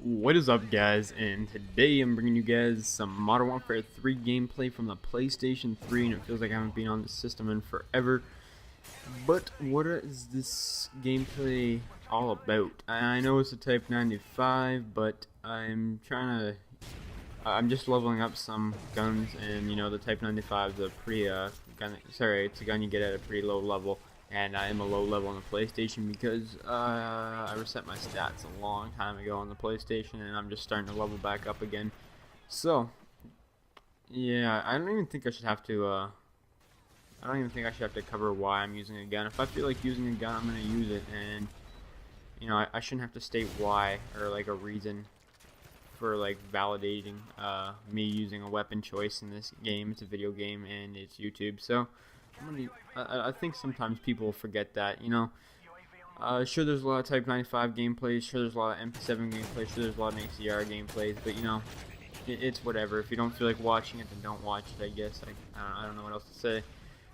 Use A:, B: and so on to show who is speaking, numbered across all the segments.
A: What is up, guys? And today I'm bringing you guys some Modern Warfare 3 gameplay from the PlayStation 3, and it feels like I haven't been on the system in forever. But what is this gameplay all about? I know it's a Type 95, but I'm just leveling up some guns, and the Type 95 is a pretty it's a gun you get at a pretty low level. And I am a low level on the PlayStation because I reset my stats a long time ago on the PlayStation, and I'm just starting to level back up again. So, yeah, I don't even think I should have to cover why I'm using a gun. If I feel like using a gun, I'm gonna use it, and I shouldn't have to state why or like a reason for like validating me using a weapon choice in this game. It's a video game and it's YouTube, so I think sometimes people forget that, sure, there's a lot of Type 95 gameplays, sure there's a lot of MP7 gameplays, sure there's a lot of ACR gameplays, but it's whatever. If you don't feel like watching it, then don't watch it, I guess. I don't know what else to say.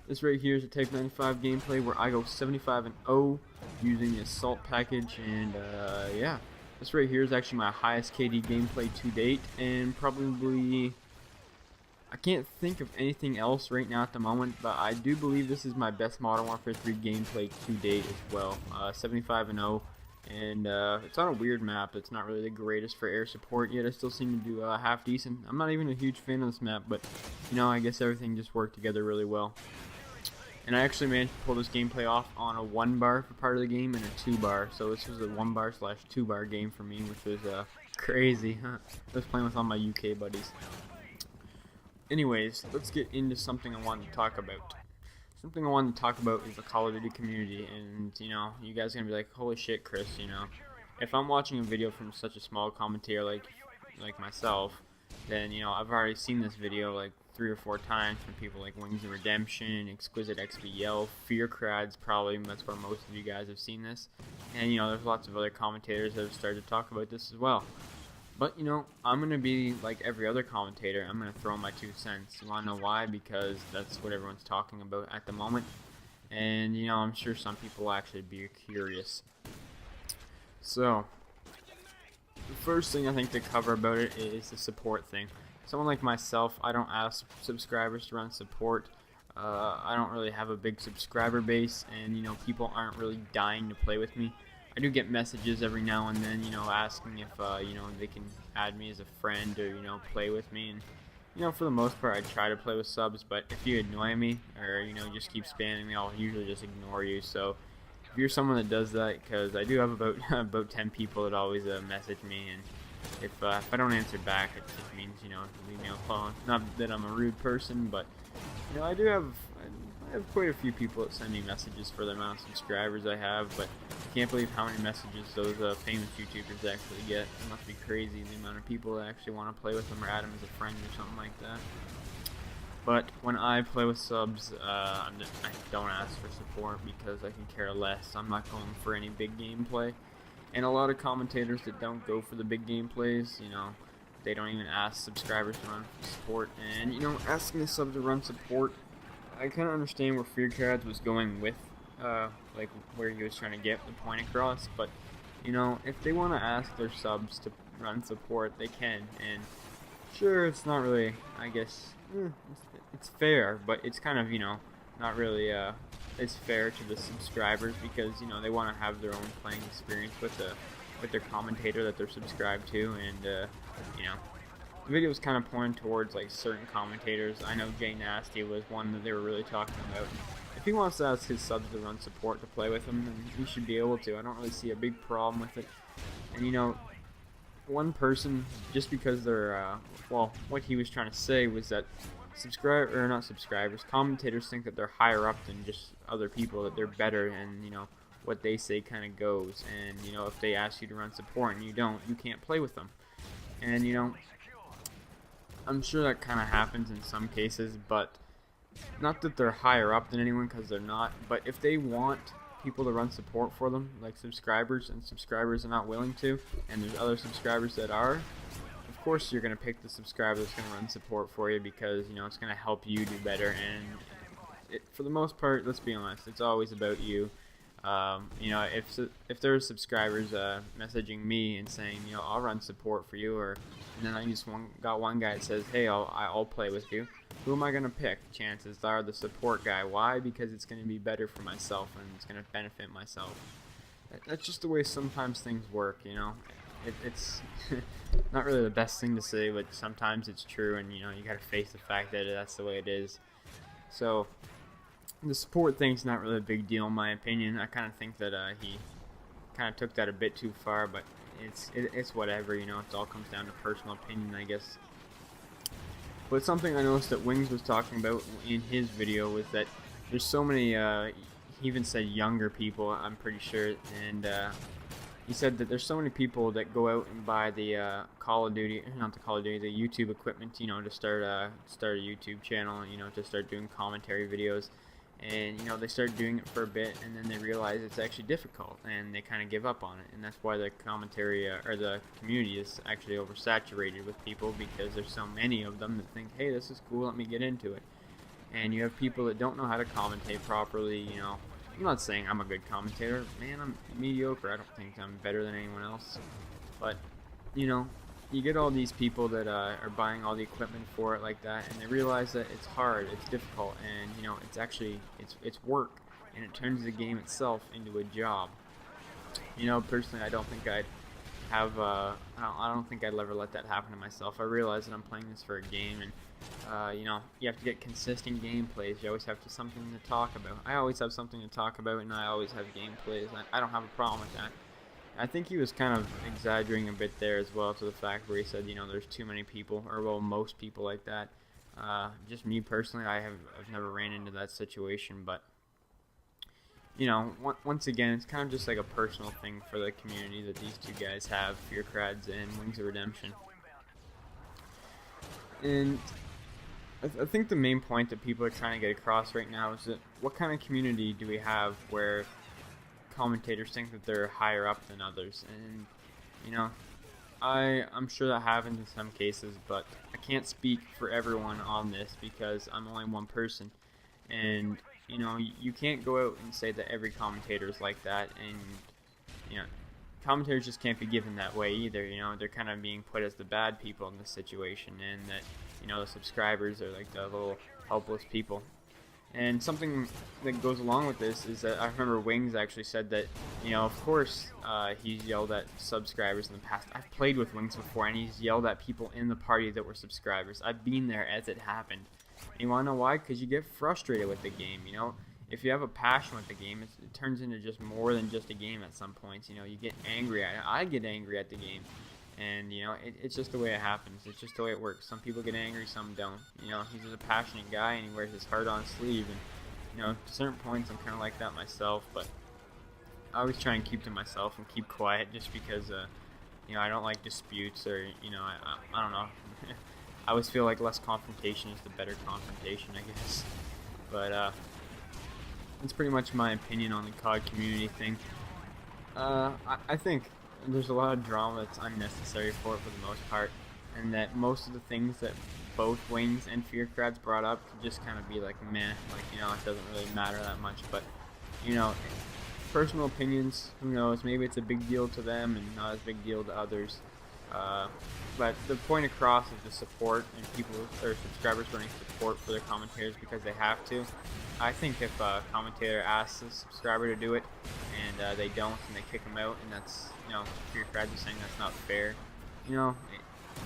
A: This right here is a Type 95 gameplay where I go 75-0 using the Assault package, and yeah, this right here is actually my highest KD gameplay to date, and probably I can't think of anything else right now at the moment, but I do believe this is my best Modern Warfare 3 gameplay to date as well. 75-0, and it's on a weird map. It's not really the greatest for air support, yet I still seem to do half decent. I'm not even a huge fan of this map, but I guess everything just worked together really well. And I actually managed to pull this gameplay off on a 1-bar for part of the game and a 2-bar, so this was a 1-bar / 2-bar game for me, which was crazy. I was playing with all my UK buddies. Anyways, let's get into something I wanted to talk about. Something I wanted to talk about is the Call of Duty community, and you guys are gonna be like, holy shit, Chris, if I'm watching a video from such a small commentator like myself, then I've already seen this video like 3 or 4 times from people like Wings of Redemption, Exquisite XBL, Fearcrads, probably that's where most of you guys have seen this, and there's lots of other commentators that have started to talk about this as well. But, I'm going to be like every other commentator. I'm going to throw my 2 cents. You want to know why? Because that's what everyone's talking about at the moment. And, I'm sure some people will actually be curious. So, the first thing I think to cover about it is the support thing. Someone like myself, I don't ask subscribers to run support. I don't really have a big subscriber base, and, people aren't really dying to play with me. I do get messages every now and then, asking if, they can add me as a friend or, play with me. And, for the most part, I try to play with subs, but if you annoy me or, just keep spamming me, I'll usually just ignore you. So, if you're someone that does that, because I do have about about 10 people that always message me, and if I don't answer back, it just means, leave me alone. Not that I'm a rude person, but, I have quite a few people that send me messages for the amount of subscribers I have, but I can't believe how many messages those famous YouTubers actually get. It must be crazy, the amount of people that actually want to play with them or add them as a friend or something like that. But when I play with subs, I don't ask for support because I can care less. I'm not going for any big gameplay. And a lot of commentators that don't go for the big gameplays, they don't even ask subscribers to run support. And, asking the sub to run support, I kind of understand where Fearcrads was going with, like where he was trying to get the point across, but, if they want to ask their subs to run support, they can, and sure, it's not really, I guess, it's fair, but it's kind of, not really, it's fair to the subscribers because, they want to have their own playing experience with their commentator that they're subscribed to, and, the video was kind of pointed towards like certain commentators. I know Jay Nasty was one that they were really talking about. If he wants to ask his subs to run support to play with him, then he should be able to. I don't really see a big problem with it. And one person, just because they're, well, what he was trying to say was that commentators think that they're higher up than just other people, that they're better, and what they say kind of goes. And if they ask you to run support and you don't, you can't play with them. And I'm sure that kind of happens in some cases, but not that they're higher up than anyone, because they're not. But if they want people to run support for them, like subscribers, and subscribers are not willing to, and there's other subscribers that are, of course you're going to pick the subscriber that's going to run support for you, because it's going to help you do better. And for the most part, let's be honest, it's always about you. You know, if there are subscribers messaging me and saying, you know, I'll run support for you, or and then I just got one guy that says, hey, I'll play with you. Who am I gonna pick? Chances are the support guy. Why? Because it's gonna be better for myself and it's gonna benefit myself. That's just the way sometimes things work, you know. It's not really the best thing to say, but sometimes it's true, and you know, you gotta face the fact that that's the way it is. So the support thing's not really a big deal in my opinion. I kind of think that he kind of took that a bit too far, but it's whatever, you know. It all comes down to personal opinion, I guess. But something I noticed that Wings was talking about in his video was that there's so many, he even said younger people, I'm pretty sure, and he said that there's so many people that go out and buy the Call of Duty, not the Call of Duty, the YouTube equipment, you know, to start a YouTube channel, you know, to start doing commentary videos. And you know, they start doing it for a bit, and then they realize it's actually difficult, and they kind of give up on it. And that's why the commentary or the community is actually oversaturated with people, because there's so many of them that think, hey, this is cool, let me get into it. And you have people that don't know how to commentate properly. You know, I'm not saying I'm a good commentator, man, I'm mediocre. I don't think I'm better than anyone else, but you know, you get all these people that are buying all the equipment for it like that, and they realize that it's hard, it's difficult, and you know, it's actually it's work, and it turns the game itself into a job. You know, personally, I don't think I'd have I don't think I'd ever let that happen to myself. I realize that I'm playing this for a game, and you know, you have to get consistent gameplays. You always have something to talk about. I always have something to talk about, and I always have gameplays. I don't have a problem with that. I think he was kind of exaggerating a bit there as well, to the fact where he said, you know, there's too many people, or well, most people like that. Just me personally, I've never ran into that situation, but you know, once again, it's kind of just like a personal thing for the community that these two guys have, Fearcrads and Wings of Redemption. And I think the main point that people are trying to get across right now is that what kind of community do we have where commentators think that they're higher up than others? And you know, I'm sure that happens in some cases, but I can't speak for everyone on this because I'm only one person. And you know, you can't go out and say that every commentator is like that, and you know, commentators just can't be given that way either. You know, they're kind of being put as the bad people in this situation, and that, you know, the subscribers are like the little helpless people. And something that goes along with this is that I remember Wings actually said that, you know, of course, he's yelled at subscribers in the past. I've played with Wings before, and he's yelled at people in the party that were subscribers. I've been there as it happened. And you want to know why? Because you get frustrated with the game, you know. If you have a passion with the game, it turns into just more than just a game at some points. You know, you get angry at it. I get angry at the game. And, you know, it's just the way it happens. It's just the way it works. Some people get angry, some don't. You know, he's just a passionate guy, and he wears his heart on his sleeve. And, you know, to certain points, I'm kind of like that myself. But I always try and keep to myself and keep quiet, just because, you know, I don't like disputes, or, you know, I don't know. I always feel like less confrontation is the better confrontation, I guess. But that's pretty much my opinion on the COD community thing. I think there's a lot of drama that's unnecessary for it for the most part, and that most of the things that both Wings and Fearcrads brought up could just kind of be like meh, like, you know, it doesn't really matter that much. But, you know, personal opinions, who knows, maybe it's a big deal to them and not as big deal to others. But the point across is the support, and people or subscribers running support for their commentators because they have to. I think if a commentator asks a subscriber to do it and they don't, and they kick them out, and that's, you know, Fearcrads are saying that's not fair. You know,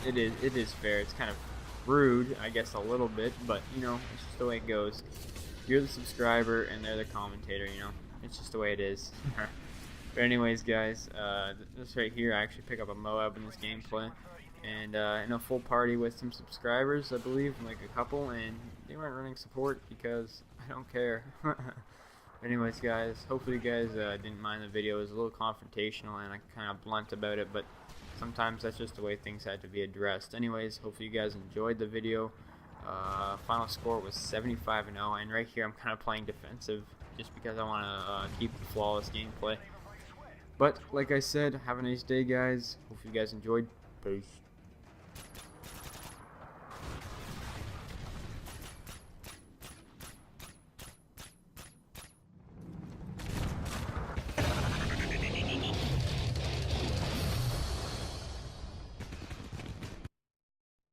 A: it is fair. It's kind of rude, I guess, a little bit, but you know, it's just the way it goes. You're the subscriber and they're the commentator, you know. It's just the way it is. But anyways, guys, this right here, I actually pick up a MOAB in this gameplay, and in a full party with some subscribers, I believe, like a couple, and they weren't running support because I don't care. Anyways, guys, hopefully you guys didn't mind the video. It was a little confrontational and I kind of blunt about it, but sometimes that's just the way things had to be addressed. Anyways, hopefully you guys enjoyed the video. Final score was 75-0, and right here I'm kind of playing defensive just because I want to keep the flawless gameplay. But like I said, have a nice day, guys. Hopefully you guys enjoyed. Peace.